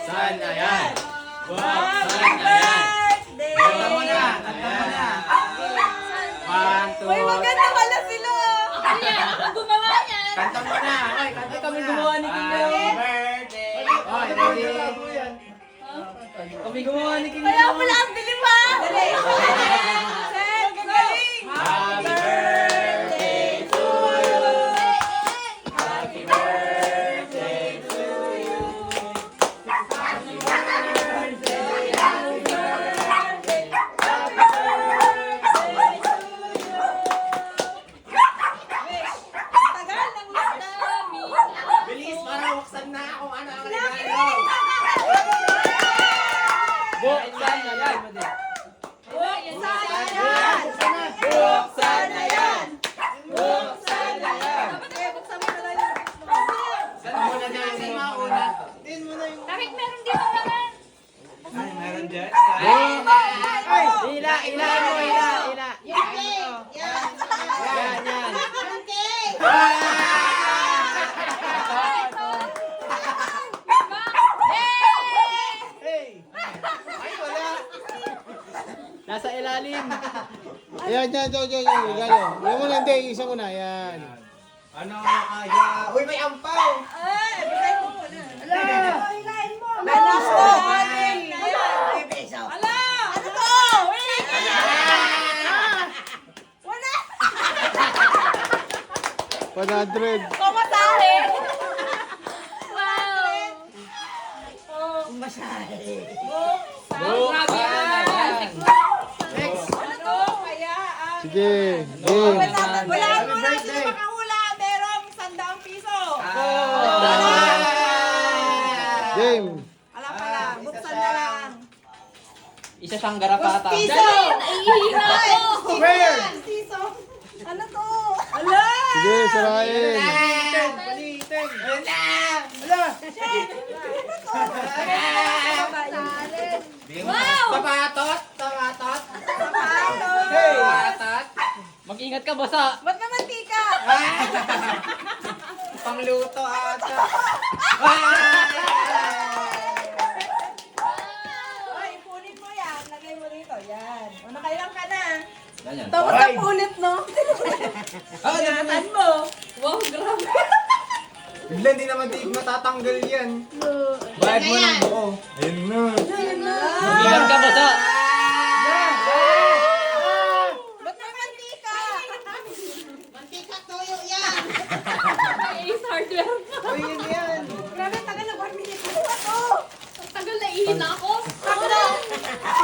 Buksan na yan! Buksan na yan! Kanta mo na! Kanta mo na! 1, 2, Uy, maganda pala sila! Ang gumawa niyan. kanta mo na! Oy, kanta mo Kami na! gumawa ni King Gao. Happy birthday! Oy, ready? Kami gumawa ni King Kaya pala ang dilim ha. Dali! Set, galing! Happy birthday to you! Happy birthday to you! Happy birthday! Happy birthday! Happy birthday to you! Tagal ng Dami. Bilis, para buksan na kung ano ang regalo! Buksan na yan! Buksan na yan! Buksan na yan! Saan mo na dyan? Saan mauna? Kahit meron dito naman. Ay, meron dyan? Ila, ila mo, ila, ila. Yan, yan! Hey! Ay, wala! Nasa ilalim. Ayan, yan, yan, regalo. Yan mo na, hindi, isa mo na, yan. Ano kaya? Uy, may ampaw! Ano to? Wait! Wala! 100. Pamasahe! Wow. Buksan Grabe na yan. yan! Ano to? Kaya ang... Sige, game. Wala mo na sila makahula. Merong 100 piso. Game. Alam pala, buksan na lang. Isa siyang garapata. Piso! Naiihina ako. Where? Piso! Ano to? Ala! Sige, sarain. Ayun na! Wow! Sapatot! Sapatot! Sapatos! Sapatot! Mag-ingat ka, basa. Ba't naman tika? Pangluto ata! Ay, ipunin mo yan. Lagay mo rito. Yan. O, nakailang ka na. Ganyan. Tapos na ulit, no? Ah, Ingatan mo. Wow, grabe. Bigla hindi naman di matatanggal yan. Bayad mo ng buo. Ayun na. Mag-ingat ka, basa. Ba't naman tika? Ace hardware pa. Ayun yan. Grabe, tagal na 1 minute. Ano ba to? Ang tagal naiihina ako.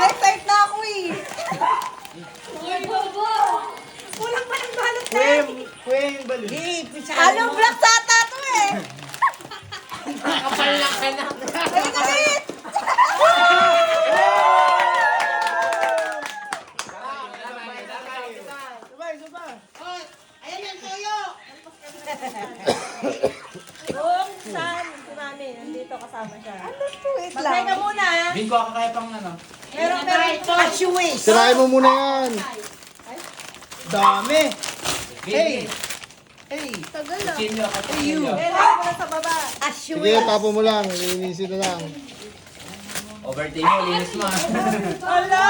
Excited na ako eh. Uy, baba. Kulang pa ng balot na. Queen, balon. Anong black sata to eh? Kapal lang ka na. Ay, galit! Buksan. Si Mami, nandito kasama siya. Ano to? Wait lang. Magkaya ka muna. Bingo, kakaya pang ano. Meron as you wish. Sirain mo muna yan. Dami. Hey. Hey. Tagal na. Kutsilyo, kutsilyo. Kailangan mo na sa baba. As you Sige, tapo mo lang. Iniisin na lang. Overtake mo, linis mo. Ala!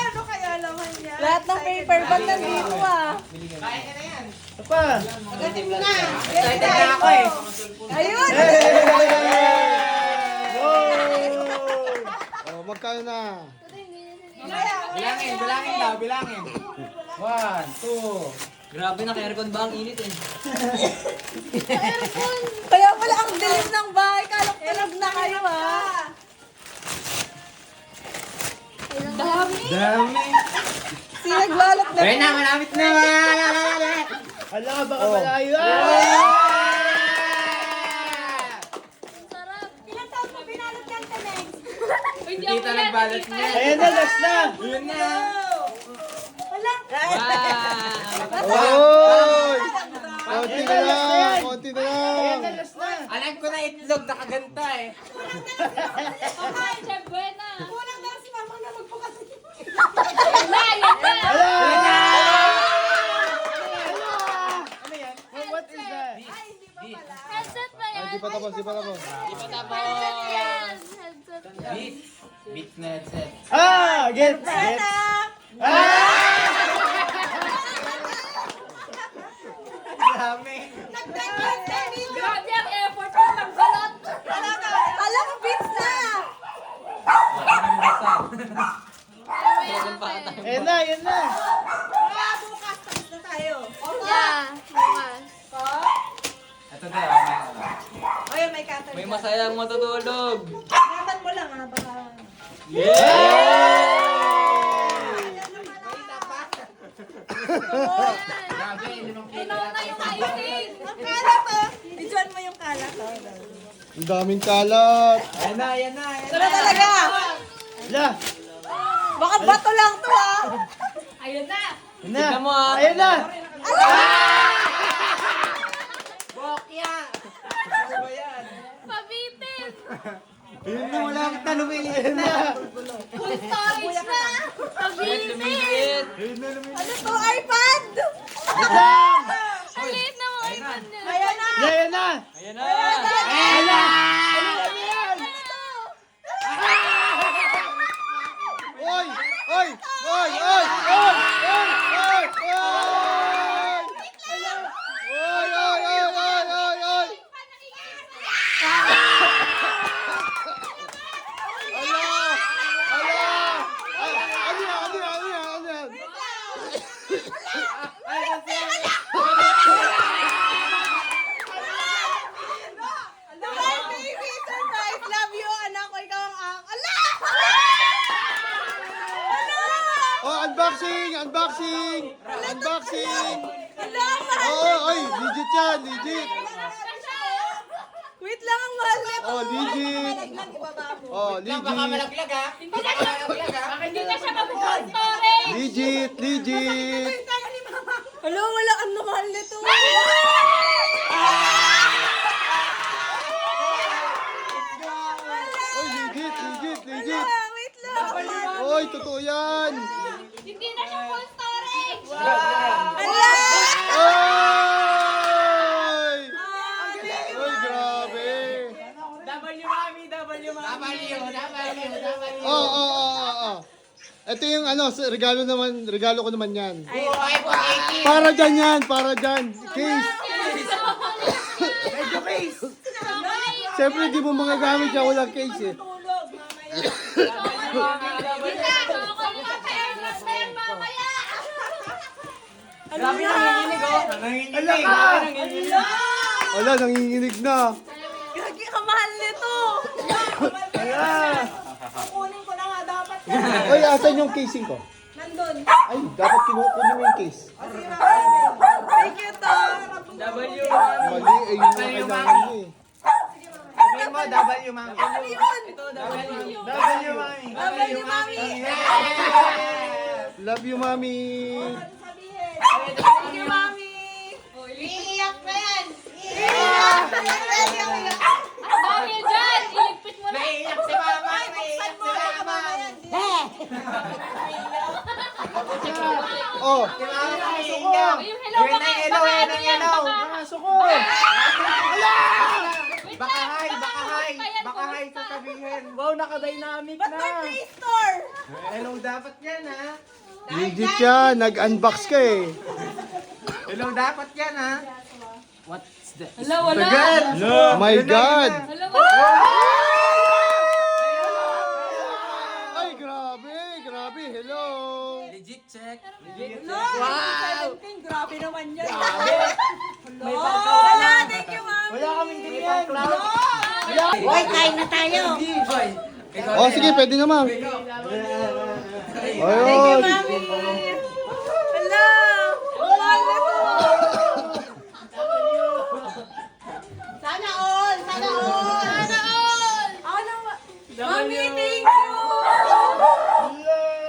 Ano kaya laman niya? Lahat ng paper bag nandito ah. Kaya ka na yan. Agatin mo na. Excited na ako eh. Ayun! Oh, magkano na? Bilangin, bilangin daw, bilangin. 1, 2. Grabe na, aircon ba ang init eh? Kaya pala ang dilim ng bahay. Kalok-kalog na kayo ah. Dami. Dami. Sinagbalot na. Ayun na, malapit na. Hala, baka malayo. Sarap. Ilan taon mo binalot yan, Teneng? Uy, di Kita ako yan. nagbalot Hindi niya. pa. Ayan na, last na. Yun na. Wala. Oy! Konti na lang, konti na lang. Alam ko na itlog, nakaganta eh. Ay, Chef Buena. Kulang na si Mama na magbukas. Yan na, yan na. Yun na. What is that? Ay, hindi pa pala. Headset ba yan? Di pa tapos, di pa tapos. Headset yan. Headset. Beats na headset. Ah! Get! Grabe ang effort mo magbalot. Alam mo, beats na! Ayan na, ayan na. Bukas, tapos na tayo. Yeah, bukas. Ito tayo. O yun, may cutter. May masayang matutulog. Dapat mo lang ha, baka... Grabe, Tunaw na yung icing. Ang kalat oh! Ijuan mo yung kalat oh. Ang daming kalat. Ayan na, ayan na. Ito na talaga! Ala! Baka bato lang to ah! Ayun na. Ayan na! Tignan mo, ah. Ayan na! Pabitin. Ayan na, wala akong tanumili. Ayan na! Full storage na. Pabitin. Ano to? iPad? Ang liit na mga iPad niya. Ayan na! Ayan na! Ayan na. Ayan na! Oy! Oy! Oy! Oy! Oy! Oy! Oy! Oy! Oy! Oy! Oy! Oy! Oy! Oy! Ala! Ala! Ano yan? Ano yan? Ano yan? Ano yan? Hi, baby! Surprise! Love you! Anak ko, ikaw ang Ala! Ano? Oh, unboxing! Unboxing! Unboxing! Ala, mahal! Oh, oy, legit yan, legit. Wait lang, ang mahal nito! Oh, legit. Malaglag, ibaba mo. Oh, legit. Hindi na siya mag-full storage. Legit, legit. Hello, wala ang mahal nito! Oh, legit, legit, legit. Ala, wait lang! Oy, totoo yan. Hindi na siya full storage. Ala! Oy! Oy, grabe. Oh, oh, oh, oh, oh. Ito yung ano, regalo ko naman yan. Para dyan yan, para dyan. Case. Medyo case. Siyempre, di mo magagamit yan, walang case eh. Tulog, mamaya. Grabe nanginginig, oh. Nanginginig. Nanginginig. Wala, nanginginig na. Gagi ka mahal nito! Wala. Kukunin ko na nga dapat. Oy, asan yung casing ko? Nandun. Ay, dapat kinukunin mo yung case. Thank you, Tom. W. Mali, eh, yun ang kailangan mo eh. Sabihin mo, W, mami. Ano yun? Ito, W. W, mami. Love you, mami. Thank you, mami. Iiyak na yan. Iiyak. Ang dami dyan. Iligpit mo na. Naiiyak si mama. Naiiyak si mama. Oh, Si mama naiiyak. Yung hello, Yun ang hello, yun ang hello. aso ko. Baka hi, baka hi. Baka hi sasabihin. Wow, naka-dynamic Ba't may na. Play Store? Hello, dapat yan, ha? Legit yan, nag-unbox ka eh. Hello, dapat yan, ha? What's that? Hello, wala. Oh my God. Hello, wala. Ay, grabe, grabe, hello. Legit check. Wow! 17, grabe naman yan. May Wala, thank you, mami. Wala kaming ganyan. Hoy, kain na tayo. Hoy. Oh, sige, pwede naman. Thank you, Ayun. mami. Hello. Mahal nito. Sana all. Sana all. Sana all. Ako naman. Mami, thank you.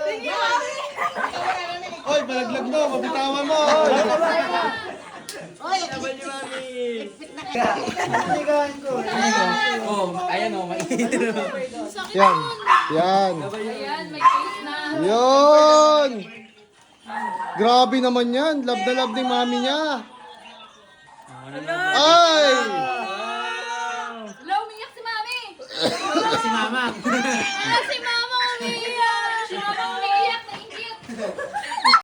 Thank you, mami. Oy, malaglag mo, mabitawan mo. Oh, ayan, oh, mainit. Yan, yan. Ayan, may case na. Yun! Grabe naman yan. Love na love ni mami niya. Ay! Hello, umiyak si Mami. Si mama lamang. Ano si Mami?